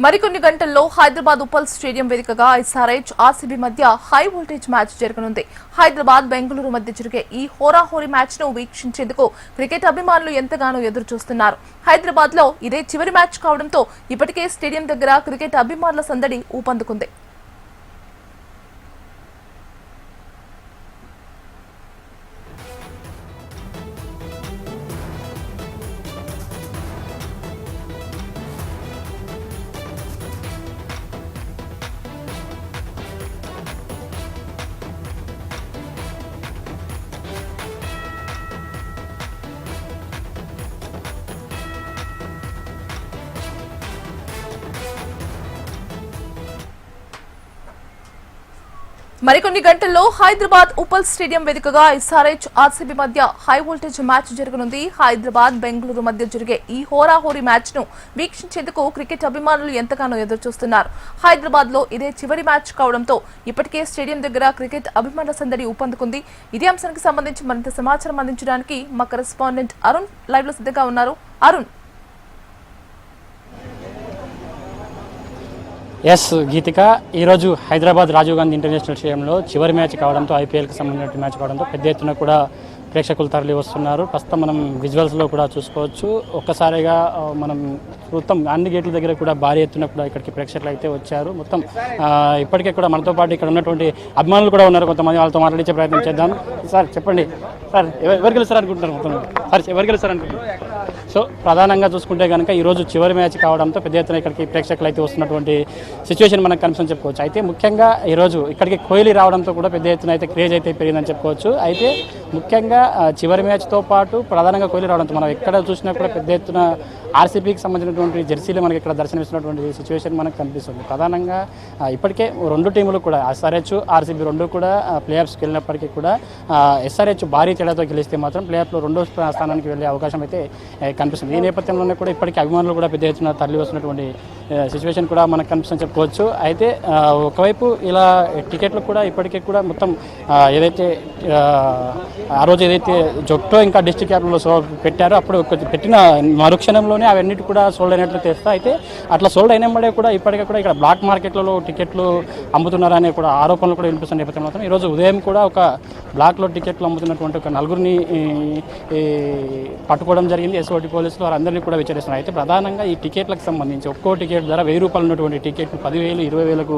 మరికొన్ని గంటల్లో హైదరాబాద్ ఉప్పల్ స్టేడియం వేదికగా ఎస్ఆర్హెచ్ ఆర్సీబీ మధ్య హై వోల్టేజ్ మ్యాచ్ జరగనుంది. హైదరాబాద్ బెంగళూరు మధ్య జరిగే ఈ హోరాహోరీ మ్యాచ్ ను వీక్షించేందుకు క్రికెట్ అభిమానులు ఎంతగానో ఎదురు చూస్తున్నారు. హైదరాబాద్ లో ఇదే చివరి మ్యాచ్ కావడంతో ఇప్పటికే స్టేడియం దగ్గర క్రికెట్ అభిమానుల సందడి ఊపందుకుంది. మరికొన్ని గంటల్లో హైదరాబాద్ ఉప్పల్ స్టేడియం వేదికగా ఎస్ఆర్హెచ్ ఆర్సీబీ మధ్య హై వోల్టేజ్ మ్యాచ్ జరగనుంది. హైదరాబాద్ బెంగళూరు మధ్య జరిగే ఈ హోరాహోరీ మ్యాచ్ ను వీక్షించేందుకు క్రికెట్ అభిమానులు ఎంతగానో ఎదురు చూస్తున్నారు. హైదరాబాద్ లో ఇదే చివరి మ్యాచ్ కావడంతో ఇప్పటికే స్టేడియం దగ్గర క్రికెట్ అభిమానుల సందడి ఊపందుకుంది. ఇదే అంశానికి సంబంధించి మరింత సమాచారం అందించడానికి మా కరెస్పాండెంట్ అరుణ్ లైవ్ లో సిద్ధంగా ఉన్నారు. అరుణ్, ఎస్ గీతిక, ఈరోజు హైదరాబాద్ రాజీవ్ గాంధీ ఇంటర్నేషనల్ స్టేడియంలో చివరి మ్యాచ్ కావడంతో ఐపీఎల్కి సంబంధించిన మ్యాచ్ కావడంతో పెద్ద ఎత్తున కూడా ప్రేక్షకులు తరలి వస్తున్నారు. ప్రస్తుతం మనం విజువల్స్లో కూడా చూసుకోవచ్చు. ఒక్కసారిగా మనం మొత్తం అన్ని గేట్ల దగ్గర కూడా భారీ ఎత్తున కూడా ఇక్కడికి ప్రేక్షకులు అయితే వచ్చారు. మొత్తం ఇప్పటికే కూడా మనతో పాటు ఇక్కడ ఉన్నటువంటి అభిమానులు కూడా ఉన్నారు. కొంతమంది వాళ్ళతో మాట్లాడించే ప్రయత్నం చేద్దాం. సార్ చెప్పండి, సార్ ఎవరు గెలుస్తారు అనుకుంటున్నారు? మొత్తం సార్ ఎవరు గెలుస్తారు అనుకుంటున్నారు? సో ప్రధానంగా చూసుకుంటే కనుక ఈరోజు చివరి మ్యాచ్ కావడంతో పెద్ద ఎత్తున ఇక్కడికి ప్రేక్షకులు అయితే వస్తున్నటువంటి సిచ్యువేషన్ మనకు కనిపిస్తుందని చెప్పుకోవచ్చు. అయితే ముఖ్యంగా ఈరోజు ఇక్కడికి కోహ్లీ రావడంతో కూడా పెద్ద ఎత్తున అయితే క్రేజ్ అయితే పెరిగిందని చెప్పుకోవచ్చు. అయితే ముఖ్యంగా చివరి మ్యాచ్తో పాటు ప్రధానంగా కోహ్లీ రావడంతో మనం ఎక్కడ చూసినా కూడా పెద్ద ఎత్తున ఆర్సీబీకి సంబంధించినటువంటి జెర్సీలు మనకి ఇక్కడ దర్శనమిస్తున్నటువంటి సిచ్యువేషన్ మనకు కనిపిస్తుంది. ప్రధానంగా ఇప్పటికే రెండు టీములు కూడా ఎస్ఆర్హెచ్ ఆర్సీబీ రెండు కూడా ప్లే ఆఫ్స్కి వెళ్ళినప్పటికీ కూడా ఎస్ఆర్హెచ్ భారీ తేడాతో గెలిస్తే మాత్రం ప్లే ఆఫ్లో రెండో స్థానానికి వెళ్ళే అవకాశం అయితే కనిపిస్తుంది. ఈ నేపథ్యంలోనే కూడా ఇప్పటికీ అభిమానులు కూడా పెద్ద ఎత్తున తరలి వస్తున్నటువంటి సిచ్యువేషన్ కూడా మనకు కనిపిస్తుందని చెప్పుకోవచ్చు. అయితే ఒకవైపు ఇలా టికెట్లు కూడా ఇప్పటికీ కూడా మొత్తం ఏదైతే ఆ రోజు ఏదైతే జొట్టో ఇంకా డిస్ట్రిక్ట్ క్యాపిటల్లో పెట్టారో అప్పుడు పెట్టిన మరుక్షణంలోనే అవన్నిటి కూడా సోల్డ్ అయినట్లు తెస్తా. అయితే అట్లా సోల్డ్ అయినప్పుడే కూడా ఇప్పటికే కూడా ఇక్కడ బ్లాక్ మార్కెట్లలో టికెట్లు అమ్ముతున్నారనే కూడా ఆరోపణలు కూడా వినిపిస్తున్న నేపథ్యంలో మాత్రం ఈరోజు ఉదయం కూడా ఒక బ్లాక్లో టికెట్లు అమ్ముతున్నటువంటి ఒక నలుగురిని పట్టుకోవడం జరిగింది. ఎస్ఓటి పోలీసులు వారందరినీ కూడా విచారిస్తున్నారు. అయితే ప్రధానంగా ఈ టికెట్లకు సంబంధించి ఒక్కో టికెట్ ధర 1000 రూపాయలు ఉన్నటువంటి టికెట్లు 10,000 20,000కు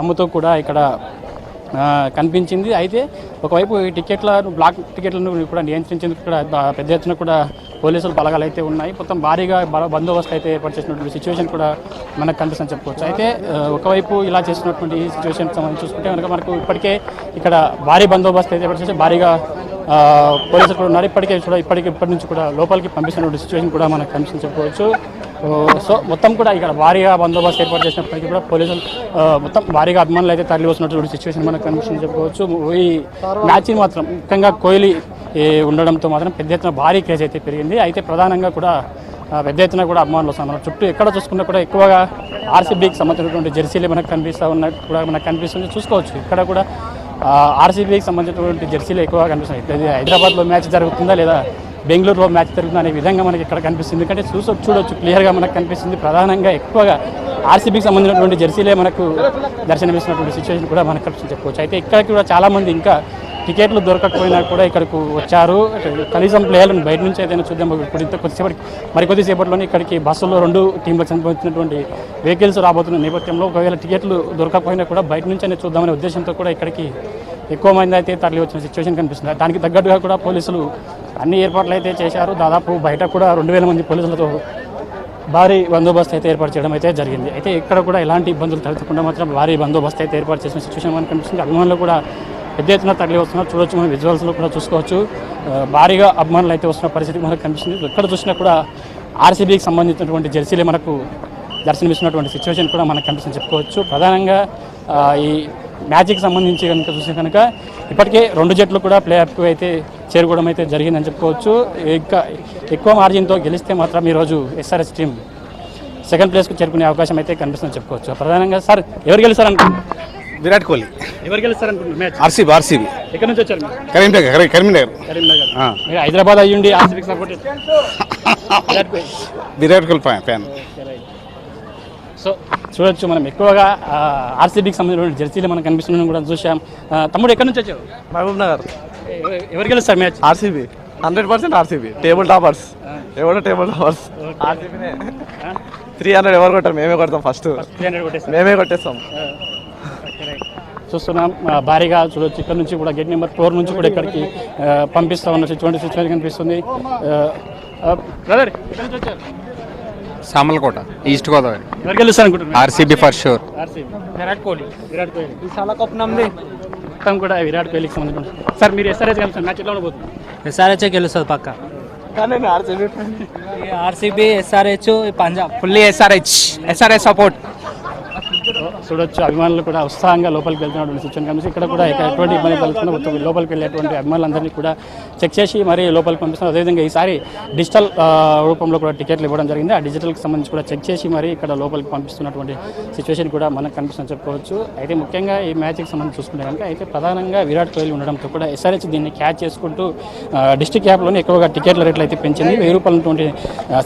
అమ్ముతూ కూడా ఇక్కడ కనిపించింది. అయితే ఒకవైపు ఈ బ్లాక్ టికెట్లను కూడా నియంత్రించేందుకు ఇక్కడ పెద్ద ఎత్తున కూడా పోలీసులు బలగాలు అయితే ఉన్నాయి. మొత్తం భారీగా బందోబస్తు అయితే ఏర్పాటు చేసినటువంటి సిచ్యువేషన్ కూడా మనకు కనిపిస్తుందని చెప్పుకోవచ్చు. అయితే ఒకవైపు ఇలా చేసినటువంటి ఈ సిచ్యువేషన్ సంబంధించి చూసుకుంటే కనుక మనకు ఇప్పటికే ఇక్కడ భారీ బందోబస్తు అయితే ఏర్పాటు చేసి భారీగా పోలీసులు కూడా ఉన్నారు. ఇప్పటి నుంచి కూడా లోపలికి పంపిస్తున్నటువంటి సిచ్యువేషన్ కూడా మనకు కనిపిస్తుందని చెప్పుకోవచ్చు. సో మొత్తం కూడా ఇక్కడ భారీగా బందోబస్తు ఏర్పాటు చేసినప్పటికీ కూడా పోలీసులు మొత్తం భారీగా అభిమానులు అయితే తరలి వస్తున్నటువంటి సిచ్యువేషన్ మనకు కనిపిస్తుందని చెప్పుకోవచ్చు. ఈ మ్యాచ్ మాత్రం ముఖ్యంగా కోహ్లీ ఉండడంతో మాత్రం పెద్ద ఎత్తున భారీ క్రేజ్ అయితే పెరిగింది. అయితే ప్రధానంగా కూడా పెద్ద ఎత్తున కూడా అభిమానులు వస్తున్నారు. చుట్టూ ఎక్కడ చూసుకున్నా కూడా ఎక్కువగా ఆర్సీబీకి సంబంధించినటువంటి జెర్సీలు మనకు కనిపిస్తూ ఉన్నట్టు కూడా మనకు కనిపిస్తుంది. చూసుకోవచ్చు ఇక్కడ కూడా ఆర్సీబీకి సంబంధించినటువంటి జెర్సీలు ఎక్కువగా కనిపిస్తున్నాయి. హైదరాబాద్లో మ్యాచ్ జరుగుతుందా లేదా బెంగళూరులో మ్యాచ్ జరుగుతుంది అనే విధంగా మనకి ఇక్కడ కనిపిస్తుంది. ఎందుకంటే చూడొచ్చు క్లియర్గా మనకు కనిపిస్తుంది. ప్రధానంగా ఎక్కువగా ఆర్సీబీకి సంబంధించినటువంటి జెర్సీలే మనకు దర్శనమిస్తున్నటువంటి సిచ్యువేషన్ కూడా మనకు కనిపిస్తుంది చెప్పుకోవచ్చు. అయితే ఇక్కడికి కూడా చాలామంది ఇంకా టికెట్లు దొరకకపోయినా కూడా ఇక్కడికి వచ్చారు. కనీసం ప్లేయర్లను బయట నుంచి ఏదైనా చూద్దాం. ఇప్పుడు కొద్దిసేపట్లోనే ఇక్కడికి బస్సులో రెండు టీంలకు సంబంధించినటువంటి వెహికల్స్ రాబోతున్న నేపథ్యంలో ఒకవేళ టికెట్లు దొరకకపోయినా కూడా బయట నుంచి అయినా చూద్దామనే ఉద్దేశంతో కూడా ఇక్కడికి ఎక్కువ మంది అయితే తరలి వచ్చిన సిచ్యువేషన్ కనిపిస్తుంది. దానికి తగ్గట్టుగా కూడా పోలీసులు అన్ని ఏర్పాట్లు అయితే చేశారు. దాదాపు బయట కూడా 2,000 మంది పోలీసులతో భారీ బందోబస్తు అయితే ఏర్పాటు చేయడం అయితే జరిగింది. అయితే ఇక్కడ కూడా ఎలాంటి ఇబ్బందులు తలెత్తకుండా మాత్రం భారీ బందోబస్తు అయితే ఏర్పాటు చేసిన సిచ్యువేషన్ మనకు కనిపిస్తుంది. అభిమానులు కూడా పెద్ద ఎత్తున తరలి వస్తున్నారు. చూడొచ్చు, మనం విజువల్స్లో కూడా చూసుకోవచ్చు. భారీగా అభిమానులు అయితే వస్తున్న పరిస్థితి మనకు కనిపిస్తుంది. ఎక్కడ చూసినా కూడా ఆర్సీబీకి సంబంధించినటువంటి జెర్సీలే మనకు దర్శనమిస్తున్నటువంటి సిచ్యువేషన్ కూడా మనకు కనిపిస్తుంది చెప్పుకోవచ్చు. ప్రధానంగా ఈ మ్యాచ్కి సంబంధించి కనుక చూస్తే కనుక ఇప్పటికే రెండు జట్లు కూడా ప్లే ఆఫ్కు అయితే చేరుకోవడం అయితే జరిగిందని చెప్పుకోవచ్చు. ఇంకా ఎక్కువ మార్జిన్తో గెలిస్తే మాత్రం ఈరోజు ఎస్ఆర్హెచ్ టీం సెకండ్ ప్లేస్కు చేరుకునే అవకాశం అయితే కనిపిస్తుందని చెప్పుకోవచ్చు. ప్రధానంగా సార్ ఎవరు గెలుస్తారనుకుంటున్నారు? విరాట్ కోహ్లీ. ఎవరు గెలుస్తారనుకుంటున్నారు మ్యాచ్? ఆర్సీబీ. ఎక్కడి నుంచి వచ్చారు? కరీంనగర్. హైదరాబాద్ అయ్యుండి ఆర్సీబీకి support Virat Kohli fan. So చూడొచ్చు మనం ఎక్కువగా ఆర్సీబీకి సంబంధించిన జెర్సీలు మనకు కనిపిస్తున్నాను కూడా చూసాం. తమ్ముడు ఎక్కడి నుంచి వచ్చావు? మహబూబ్ నగర్. ఎవరు గెలుస్తారు match? RCB 100% RCB. Table toppers. ఎవరో టేబుల్ టాపర్స్ ఆర్సీబీనే. 300 ఎవరు కొట్టారు? మేమే కొడతాం. ఫస్ట్ 300 కొట్టేస్తారు. మేమే కొట్టేస్తాం. చూస్తున్నాం భారీగా చూడొచ్చు. ఇక్కడ నుంచి కూడా గేట్ నెంబర్ 4 నుంచి కూడా ఇక్కడికి పంపిస్తా ఉన్న సిచ్యువేషన్ కనిపిస్తుంది. బ్రదర్ ఎక్కడి నుంచి వచ్చారు? సామలకోట, ఈస్ట్ గోదావరి. ఎవరు గెలుస్తారు అనుకుంటున్నారు? RCB for sure. Virat Kohli. మొత్తం కూడా విరాట్ కోహ్లీకి సంబంధించిన సార్ మీరు ఎస్ఆర్ఎస్ గెలుస్తారు మ్యాచ్ ఎట్లా ఉండబోతుంది? ఎస్ఆర్హెచ్ గెలుస్తుంది పక్క. RCB, SRH, Punjab. Fully SRH support. చూడొచ్చు అభిమానులు కూడా ఉత్సాహంగా లోపలికి వెళ్తున్నటువంటి సిచ్యువేషన్ కనిపిస్తుంది. ఇక్కడ కూడా ఎటువంటి ఇబ్బంది కలుగుతున్నా లోపలికి వెళ్ళేటువంటి అభిమానులందరినీ కూడా చెక్ చేసి మరీ లోపలికి పంపిస్తున్నారు. అదేవిధంగా ఈసారి డిజిటల్ రూపంలో కూడా టికెట్లు ఇవ్వడం జరిగింది. ఆ డిజిటల్కి సంబంధించి కూడా చెక్ చేసి మరీ ఇక్కడ లోపలికి పంపిస్తున్నటువంటి సిచ్యువేషన్ కూడా మనకు కనిపిస్తుందని చెప్పుకోవచ్చు. అయితే ముఖ్యంగా ఈ మ్యాచ్కి సంబంధించి చూసుకుంటే కనుక అయితే ప్రధానంగా విరాట్ కోహ్లీ ఉండడంతో కూడా ఎస్ఆర్హెచ్ దీన్ని క్యాచ్ చేసుకుంటూ డిస్ట్రిక్ట్ యాప్లోనే ఎక్కువగా టికెట్ల రేట్లు అయితే పెంచింది. 1000 రూపాయల ఉన్నటువంటి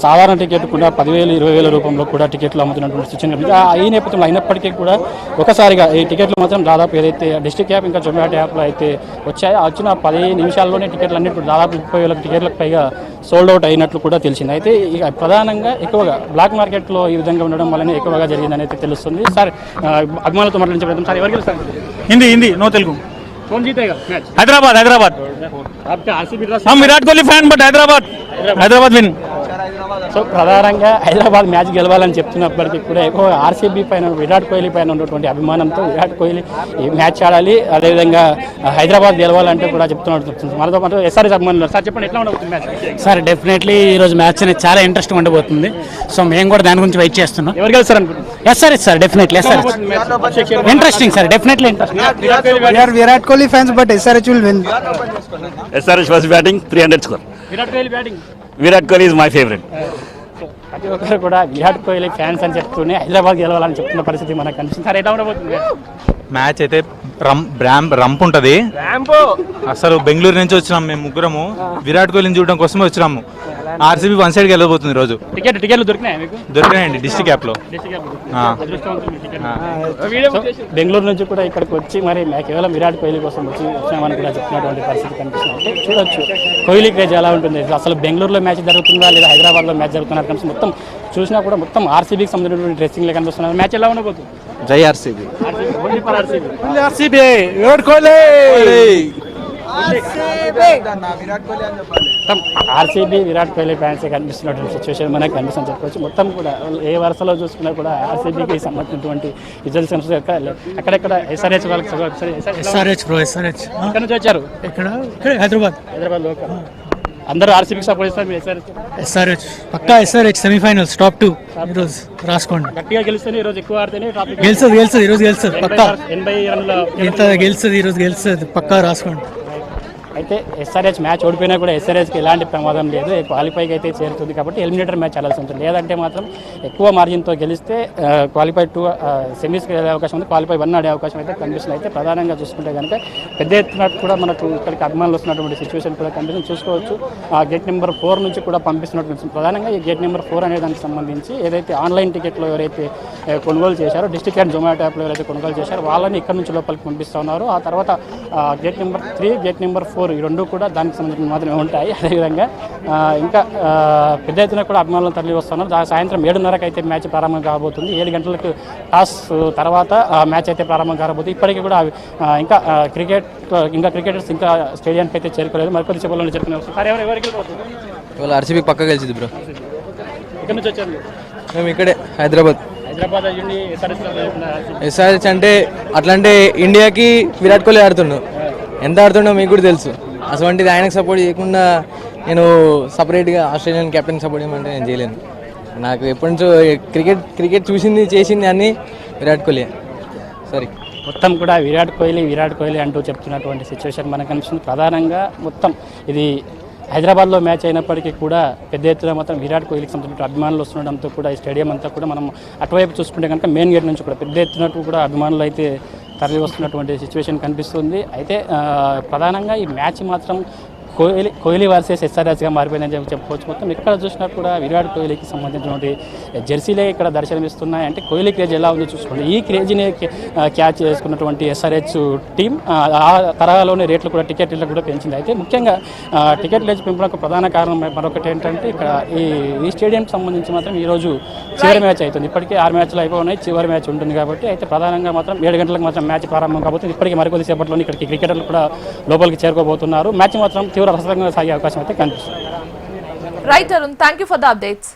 సాధారణ టికెట్ కూడా 10,000, 20,000 రూపంలో కూడా టికెట్లు అమ్ముతున్నటువంటి సిచ్యువేషన్ కనిపిస్తుంది. ఈ నేపథ్యంలో అయినప్పటికీ కూడా ఒకసారిగా ఈ టికెట్లు మాత్రం దాదాపు ఏదైతే డిస్ట్రిక్ట్ యాప్ ఇంకా జొమాటో యాప్లో అయితే వచ్చాయో వచ్చిన 10 నిమిషాల్లోనే టికెట్లు అన్నిటి దాదాపు 30,000 టికెట్లకు పైగా సోల్డ్ అవుట్ అయినట్లు కూడా తెలిసింది. అయితే ఇక ప్రధానంగా ఎక్కువగా బ్లాక్ మార్కెట్లో ఈ విధంగా ఉండడం వల్లనే ఎక్కువగా జరిగిందని అయితే తెలుస్తుంది. సార్ అభిమానులతో మాట్లాడించే ప్రయత్నం. సార్ ఎవరు గెలుస్తారు? हिंदी नो तेलुगु. कौन जीतेगा मैच? हैदराबाद. आपका आरसीबी हम Virat Kohli fan but Hyderabad win. So ప్రధానంగా హైదరాబాద్ మ్యాచ్ గెలవాలని చెప్తున్నప్పటికీ కూడా ఎక్కువ ఆర్సీబీ పైన విరాట్ కోహ్లీ పైన ఉన్నటువంటి అభిమానంతో విరాట్ కోహ్లీ ఈ మ్యాచ్ ఆడాలి, అదేవిధంగా హైదరాబాద్ గెలవాలంటే కూడా చెప్తున్నట్టు. మనతో పాటు ఎస్ఆర్ఎస్ అభిమానులు. సార్ చెప్పండి ఎట్లా ఉండబోతుంది మ్యాచ్? సార్ డెఫినెట్లీ ఈరోజు మ్యాచ్ అనేది చాలా ఇంట్రెస్టింగ్ ఉండబోతుంది. సో మేము కూడా దాని గురించి వెయిట్ చేస్తున్నాం. ఎవరు గెలుస్తారు అనుకుంటున్నారు? SRH sir, definitely SRH. Interesting sir, definitely interesting. We are Virat Kohli fans, but SRH will win. SRH was batting 300 score. Virat Kohli batting. Virat Kohli is my favorite. ప్రతి ఒక్కరు కూడా విరాట్ కోహ్లీ ఫ్యాన్స్ అని చెప్తూనే హైదరాబాద్ గెలవాలని చెప్తున్న పరిస్థితి మనకు కనిపిస్తుంది. సార్ ఎట్లా ఉండబోతుంది మ్యాచ్? అయితే రంప్ ఉంటుంది. అసలు బెంగళూరు నుంచి వచ్చినాం మేము ముగ్గురము, విరాట్ కోహ్లీని చూడడం కోసమే వచ్చినాము. ఆర్సీబీ 1 సైడ్కి వెళ్ళబోతుంది ఈరోజు. టికెట్లు దొరికినాయి మీకు? దొరికినాయండి డిస్ట్రిక్ట్ యాప్లో. బెంగళూరు నుంచి కూడా ఇక్కడికి వచ్చి మరి కేవలం విరాట్ కోహ్లీ కోసం వచ్చినామని కూడా చెప్తున్నటువంటి పరిస్థితి కనిపిస్తుంది. చూడొచ్చు కోహ్లీ క్రేజ్ ఎలా ఉంటుంది, అసలు బెంగళూరులో మ్యాచ్ జరుగుతుందా లేదా హైదరాబాద్లో మ్యాచ్ జరుగుతుందా కనిపిస్తుంది. మొత్తం చూసినా కూడా మొత్తం ఆర్సీబీకి సంబంధించినటువంటి డ్రెస్సింగ్లే కనిపిస్తున్నారు. మ్యాచ్ ఎలా ఉండబోతుంది? జై RCB. Virat Kohli. RCB Virat Kohli fans కనిపిస్తున్నటువంటి సిచ్యువేషన్ మనకు కనిపిస్తుంది చెప్పవచ్చు. మొత్తం కూడా ఏ వరుసలో చూసుకున్నా కూడా ఆర్సీబీకి సంబంధించినటువంటి రిజల్ట్స్ అక్కడెక్కడ ఎస్ఆర్హెచ్ వాళ్ళకి ఎస్ఆర్హెచ్ బ్రో, ఎస్ఆర్హెచ్. ఎక్కడ నుంచి వచ్చారు? ఇక్కడ హైదరాబాద్ లోకల్. అందరూ ఆర్సీబీకి సపోర్ట్ చేస్తారు. మీరు ఎస్ఆర్హెచ్ పక్కా. ఎస్ఆర్హెచ్ సెమీఫైనల్స్ టాప్ 2 ఈరోజు రాసుకోండి. గట్టిగా గెలుస్తుంది. ఈరోజు ఎక్కువ ఆడితేనే గెలుస్తుంది ఈరోజు గెలుస్తుంది పక్కా. 80 రన్ల ఎంత గెలుస్తుంది ఈరోజు గెలుస్తుంది పక్కా, రాసుకోండి. అయితే ఎస్ఆర్హెచ్ మ్యాచ్ ఓడిపోయినా కూడా ఎస్ఆర్హెచ్కి ఎలాంటి ప్రమాదం లేదు, క్వాలిఫైకి అయితే చేరుతుంది. కాబట్టి ఎలిమినేటర్ మ్యాచ్ ఆడాల్సి ఉంటుంది. లేదంటే మాత్రం ఎక్కువ మార్జిన్తో గెలిస్తే క్వాలిఫై 2 సెమీస్కి వెళ్ళే అవకాశం ఉంది, క్వాలిఫై 1 ఆడే అవకాశం అయితే కనిపిస్తుంది. అయితే ప్రధానంగా చూసుకుంటే కనుక పెద్ద ఎత్తున కూడా మనకు ఇక్కడికి అభిమానులు వస్తున్నటువంటి సిచ్యువేషన్ కూడా కనిపిస్తుంది. చూసుకోవచ్చు గేట్ నెంబర్ 4 నుంచి కూడా పంపిస్తున్నటువంటి. ప్రధానంగా ఈ గేట్ నెంబర్ 4 అనే దానికి సంబంధించి ఏదైతే ఆన్లైన్ టికెట్లో ఎవరైతే కొనుగోలు చేశారో డిస్ట్రిక్ట్ అండ్ జొమాటో యాప్లో ఎవరైతే కొనుగోలు చేశారో వాళ్ళని ఇక్కడ నుంచి లోపలికి పంపిస్తూ ఉన్నారు. ఆ తర్వాత గేట్ నెంబర్ 3, గేట్ నెంబర్ 4 ఈ రెండు కూడా దానికి సంబంధించిన మాత్రమే ఉంటాయి. అదేవిధంగా ఇంకా పెద్ద ఎత్తున కూడా అభిమానులు తరలి వస్తున్నారు. సాయంత్రం 7:30కి అయితే మ్యాచ్ ప్రారంభం కాబోతుంది. 7 గంటలకు టాస్ తర్వాత మ్యాచ్ అయితే ప్రారంభం కాబోతుంది. ఇప్పటికీ కూడా ఇంకా క్రికెటర్స్ ఇంకా స్టేడియానికి అయితే చేరుకోలేదు. మరికొద్ది సేపట్లో చేరుకునే వస్తుంది. సార్ ఎవరికి ఇవాళ ఆర్సీబీ పక్క గెలిచింది బ్రో. ఇక్కడ నుంచి వచ్చారు మేము ఇక్కడే హైదరాబాద్. ఎస్ఆర్హెచ్ అంటే అట్లా అంటే ఇండియాకి విరాట్ కోహ్లీ ఆడుతుండు. ఎంత ఆడుతుండో మీకు కూడా తెలుసు. అటువంటిది ఆయనకు సపోర్ట్ చేయకుండా నేను సపరేట్గా ఆస్ట్రేలియన్ కెప్టెన్ సపోర్ట్ చేయమంటే నేను చేయలేను. నాకు ఎప్పటి నుంచో క్రికెట్ చేసింది అన్నీ విరాట్ కోహ్లీ. సారీ, మొత్తం కూడా విరాట్ కోహ్లీ అంటూ చెప్తున్నటువంటి సిచ్యువేషన్ మనకు కనిపిస్తుంది. ప్రధానంగా మొత్తం ఇది హైదరాబాద్లో మ్యాచ్ అయినప్పటికీ కూడా పెద్ద ఎత్తున మాత్రం విరాట్ కోహ్లీకి సంబంధించిన అభిమానులు వస్తుండడంతో కూడా ఈ స్టేడియం అంతా కూడా మనం అటువైపు చూసుకుంటే కనుక మెయిన్ గేట్ నుంచి కూడా పెద్ద ఎత్తున కూడా అభిమానులు అయితే తరలి వస్తున్నటువంటి సిచ్యువేషన్ కనిపిస్తుంది. అయితే ప్రధానంగా ఈ మ్యాచ్ మాత్రం కోహ్లీ వర్సెస్ ఎస్ఆర్హెచ్గా మారిపోయిందని చెప్పుకోవచ్చు. మొత్తం ఎక్కడ చూసినా కూడా విరాట్ కోహ్లీకి సంబంధించినటువంటి జెర్సీలే ఇక్కడ దర్శనమిస్తున్నాయి. అంటే కోహ్లీ క్రేజ్ ఎలా ఉందో చూసుకోండి. ఈ క్రేజ్ని క్యాచ్ చేసుకున్నటువంటి ఎస్ఆర్హెచ్ టీం ఆ తరహాలోనే రేట్లు కూడా టికెట్ రేట్లు కూడా పెంచింది. అయితే ముఖ్యంగా టికెట్ రేట్లు పెంపడానికి ప్రధాన కారణం మరొకటి ఏంటంటే ఇక్కడ ఈ స్టేడియంకి సంబంధించి మాత్రం ఈరోజు చివరి మ్యాచ్ అవుతుంది. ఇప్పటికే 6 మ్యాచ్లు అయిపోయి చివరి మ్యాచ్ ఉంటుంది కాబట్టి అయితే ప్రధానంగా మాత్రం 7 గంటలకు మాత్రం మ్యాచ్ ప్రారంభం కాబోతుంది. ఇప్పటికీ మరికొద్ది సేపట్లోనే ఇక్కడికి క్రికెటర్లు కూడా లోపలికి చేరుకోబోతున్నారు. మ్యాచ్ మాత్రం తీవ్ర రసంగా సాగే అవకాశం అయితే కనిపిస్తుంది. Right Arun, thank you for the updates.